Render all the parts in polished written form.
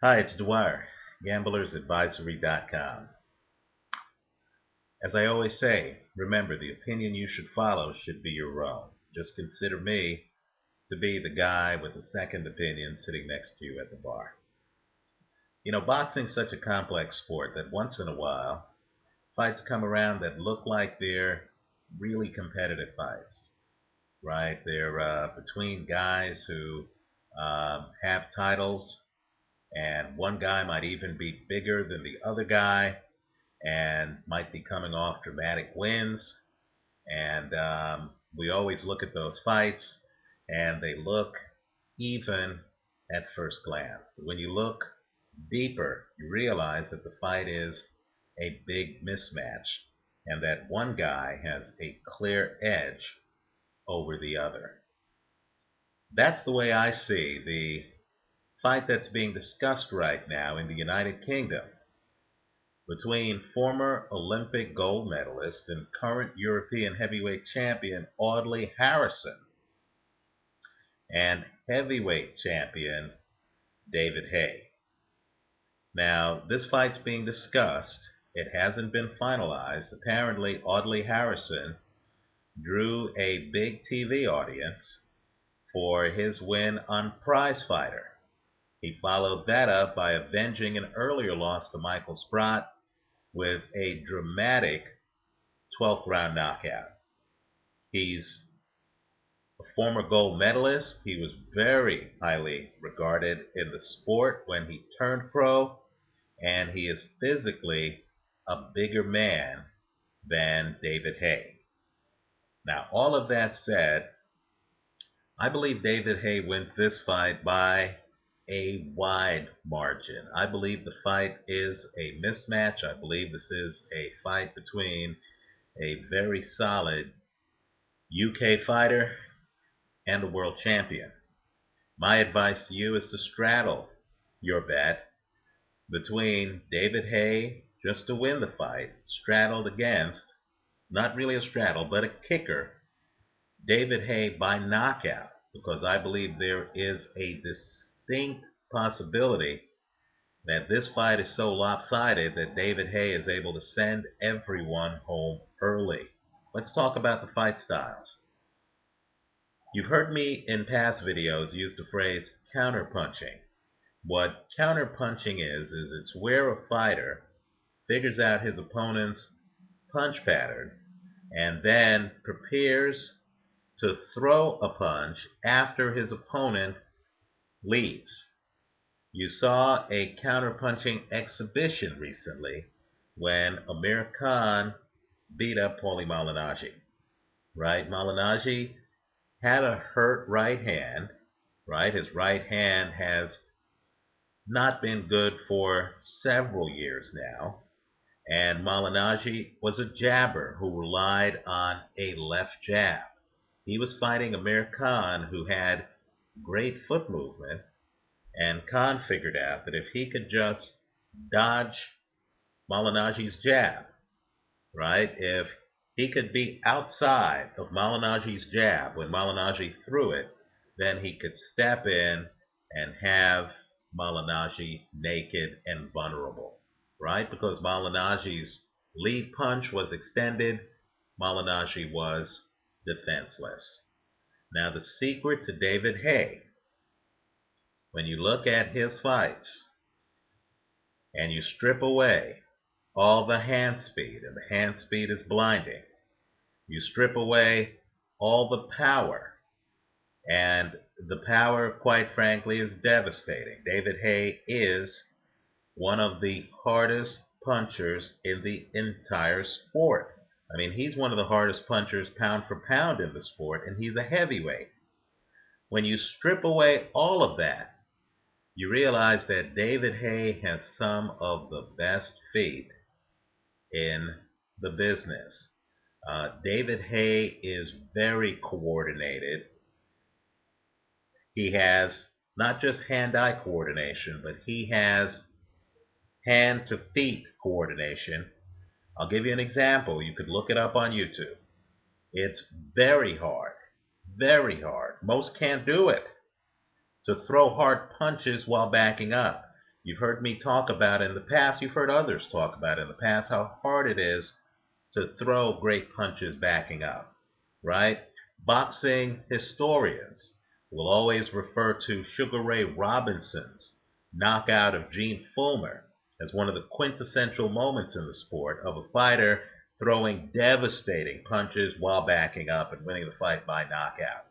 Hi, it's Dwyer, gamblersadvisory.com. As I always say, remember the opinion you should follow should be your own. Just consider me to be the guy with the second opinion sitting next to you at the bar. You know, boxing's such a complex sport that once in a while, fights come around that look like they're really competitive fights, right? They're between guys who have titles, and one guy might even be bigger than the other guy and might be coming off dramatic wins. And we always look at those fights and they look even at first glance. But when you look deeper, you realize that the fight is a big mismatch and that one guy has a clear edge over the other. That's the way I see the fight that's being discussed right now in the United Kingdom between former Olympic gold medalist and current European heavyweight champion Audley and heavyweight champion David Haye. Now, this fight's being discussed. It hasn't been finalized. Apparently, Audley drew a big TV audience for his win on Prizefighter. He followed that up by avenging an earlier loss to Michael Sprott with a dramatic 12th round knockout. He's a former gold medalist. He was very highly regarded in the sport when he turned pro, and he is physically a bigger man than David Haye. Now, all of that said, I believe David Haye wins this fight by a wide margin. I believe the fight is a mismatch. I believe this is a fight between a very solid UK fighter and a world champion. My advice to you is to straddle your bet between David Haye, just to win the fight, straddled against, not really a straddle, but a kicker, David Haye by knockout, because I believe there is a distinct possibility that this fight is so lopsided that David Haye is able to send everyone home early. Let's talk about the fight styles. You've heard me in past videos use the phrase counterpunching. What counterpunching is it's where a fighter figures out his opponent's punch pattern and then prepares to throw a punch after his opponent leads. You saw a counterpunching exhibition recently when Amir Khan beat up Paulie Malignaggi, right? Malignaggi had a hurt right hand, right? His right hand has not been good for several years now. And Malignaggi was a jabber who relied on a left jab. He was fighting Amir Khan, who had great foot movement, and Khan figured out that if he could just dodge Malignaggi's jab, right? If he could be outside of Malignaggi's jab when Malignaggi threw it, then he could step in and have Malignaggi naked and vulnerable, right? Because Malignaggi's lead punch was extended, Malignaggi was defenseless. Now, the secret to David Haye, when you look at his fights and you strip away all the hand speed, and the hand speed is blinding, you strip away all the power, and the power, quite frankly, is devastating. David Haye is one of the hardest punchers in the entire sport. I mean, he's one of the hardest punchers pound for pound in the sport, and he's a heavyweight. When you strip away all of that, you realize that David Haye has some of the best feet in the business. David Haye is very coordinated. He has not just hand-eye coordination, but he has hand-to-feet coordination. I'll give you an example. You could look it up on YouTube. It's very hard, very hard. Most can't do it, to throw hard punches while backing up. You've heard me talk about in the past, you've heard others talk about in the past how hard it is to throw great punches backing up, right? Boxing historians will always refer to Sugar Ray Robinson's knockout of Gene Fullmer as one of the quintessential moments in the sport of a fighter throwing devastating punches while backing up and winning the fight by knockout.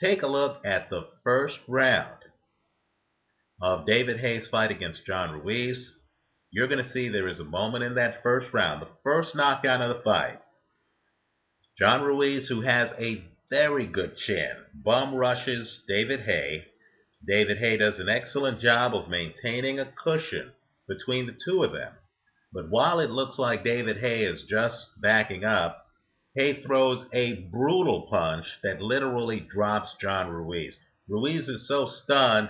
Take a look at the first round of David Haye's fight against John Ruiz. You're going to see there is a moment in that first round, the first knockout of the fight. John Ruiz, who has a very good chin, bum rushes David Haye. David Haye does an excellent job of maintaining a cushion between the two of them. But while it looks like David Haye is just backing up, Haye throws a brutal punch that literally drops John Ruiz. Ruiz is so stunned,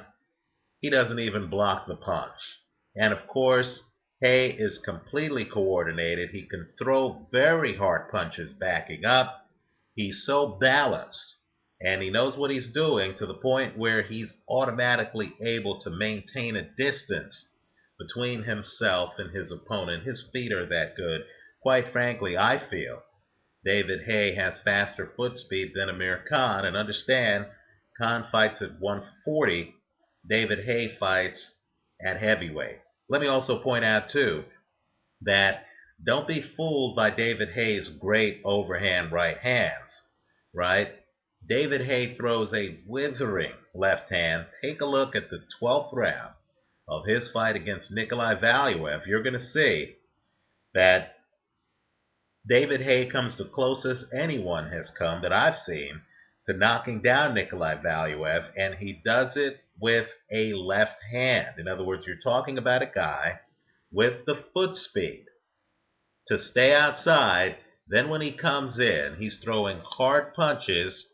he doesn't even block the punch. And of course, Haye is completely coordinated. He can throw very hard punches backing up. He's so balanced and he knows what he's doing to the point where he's automatically able to maintain a distance between himself and his opponent. His feet are that good. Quite frankly, I feel David Haye has faster foot speed than Amir Khan. And understand, Khan fights at 140. David Haye fights at heavyweight. Let me also point out, too, that don't be fooled by David Haye's great overhand right hands, right? David Haye throws a withering left hand. Take a look at the 12th round of his fight against Nikolai Valuev. You're going to see that David Haye comes the closest anyone has come that I've seen to knocking down Nikolai Valuev, and he does it with a left hand. In other words, you're talking about a guy with the foot speed to stay outside. Then when he comes in, he's throwing hard punches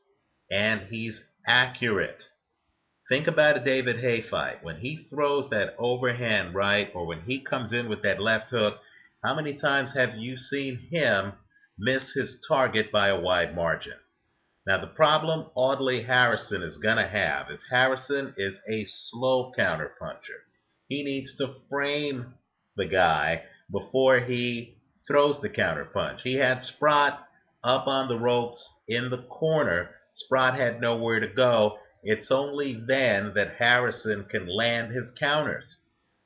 and he's accurate. Think about a David Haye fight. When he throws that overhand right, or when he comes in with that left hook, how many times have you seen him miss his target by a wide margin? Now, the problem Audley Harrison is going to have is Harrison is a slow counterpuncher. He needs to frame the guy before he throws the counterpunch. He had Sprott up on the ropes in the corner. Sprott had nowhere to go. It's only then that Harrison can land his counters.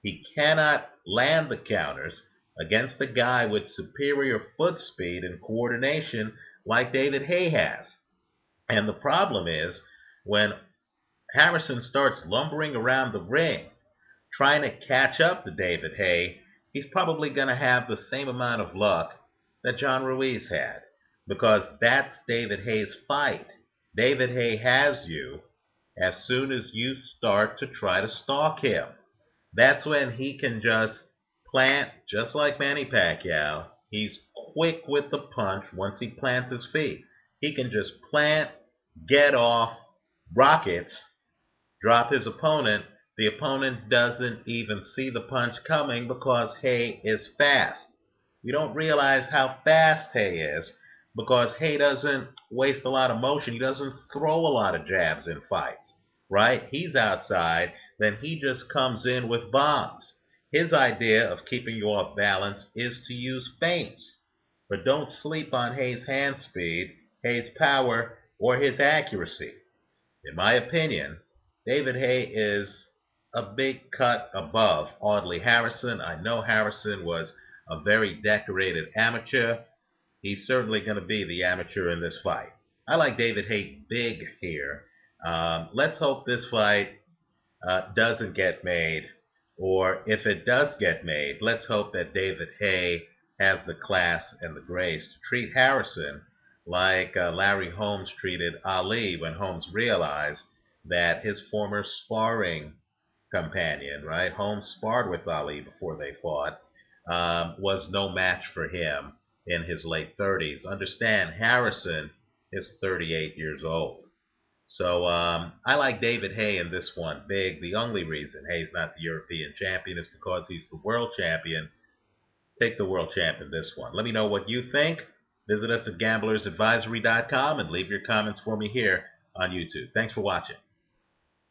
He cannot land the counters against a guy with superior foot speed and coordination like David Haye has. And the problem is when Harrison starts lumbering around the ring, trying to catch up to David Haye, he's probably going to have the same amount of luck that John Ruiz had, because that's David Haye's fight. David Haye has you as soon as you start to try to stalk him. That's when he can just plant, just like Manny Pacquiao. He's quick with the punch once he plants his feet. He can just plant, get off, rockets, drop his opponent. The opponent doesn't even see the punch coming because Haye is fast. You don't realize how fast Haye is because Haye doesn't waste a lot of motion. He doesn't throw a lot of jabs in fights, right? He's outside, then he just comes in with bombs. His idea of keeping you off balance is to use feints. But don't sleep on Haye's hand speed, Haye's power, or his accuracy. In my opinion, David Haye is a big cut above Audley Harrison. I know Harrison was a very decorated amateur. He's certainly going to be the amateur in this fight. I like David Haye big here. Let's hope this fight doesn't get made, or if it does get made, let's hope that David Haye has the class and the grace to treat Harrison like Larry Holmes treated Ali when Holmes realized that his former sparring companion, right? Holmes sparred with Ali before they fought, was no match for him in his late 30s. Understand, Harrison is 38 years old. So I like David Haye in this one big. The only reason Haye's not the European champion is because he's the world champion. Take the world champ in this one. Let me know what you think. Visit us at gamblersadvisory.com and leave your comments for me here on YouTube. Thanks for watching.